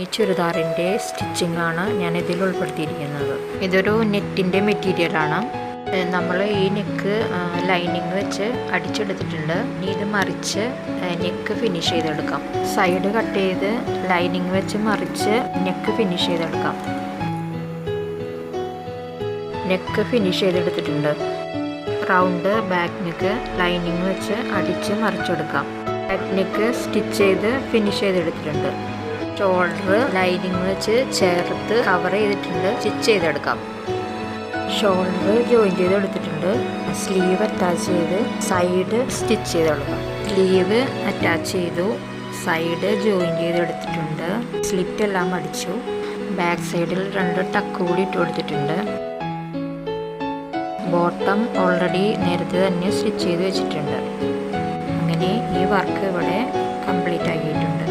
ഈ ചുരിദാറിൻ്റെ സ്റ്റിച്ചിങ് ആണ് ഞാൻ ഇതിൽ ഉൾപ്പെടുത്തിയിരിക്കുന്നത്. ഇതൊരു നെറ്റിൻ്റെ മെറ്റീരിയലാണ്. നമ്മൾ ഈ നെക്ക് ലൈനിങ് വെച്ച് അടിച്ചെടുത്തിട്ടുണ്ട്. ഇനി ഇത് മറിച്ച് നെക്ക് ഫിനിഷ് ചെയ്തെടുക്കാം. സൈഡ് കട്ട് ചെയ്ത് ലൈനിങ് വെച്ച് മറിച്ച് നെക്ക് ഫിനിഷ് ചെയ്തെടുക്കാം. നെക്ക് ഫിനിഷ് ചെയ്തെടുത്തിട്ടുണ്ട്. റൗണ്ട് ബാക്ക് നെക്ക് ലൈനിങ് വെച്ച് അടിച്ച് മറിച്ചെടുക്കാം. ബാക്ക് നെക്ക് സ്റ്റിച്ച് ചെയ്ത് ഫിനിഷ് ചെയ്തെടുത്തിട്ടുണ്ട്. ഷോൾഡർ ലൈനിങ് വെച്ച് ചേർത്ത് കവർ ചെയ്തിട്ടുണ്ട്. സ്റ്റിച്ച് ചെയ്തെടുക്കാം. ഷോൾഡർ ജോയിൻ ചെയ്തെടുത്തിട്ടുണ്ട്. സ്ലീവ് അറ്റാച്ച് ചെയ്ത് സൈഡ് സ്റ്റിച്ച് ചെയ്തെടുക്കാം. സ്ലീവ് അറ്റാച്ച് ചെയ്തു. സൈഡ് ജോയിൻ ചെയ്തെടുത്തിട്ടുണ്ട്. സ്ലിറ്റ് എല്ലാം അടിച്ചു. ബാക്ക് സൈഡിൽ 2 ടക്ക് കൂടി ഇട്ട് കൊടുത്തിട്ടുണ്ട്. ബോട്ടം ഓൾറെഡി നേരത്തെ തന്നെ സ്റ്റിച്ച് ചെയ്ത് വെച്ചിട്ടുണ്ട്. അങ്ങനെ ഈ വർക്ക് ഇവിടെ കംപ്ലീറ്റ് ആക്കിയിട്ടുണ്ട്.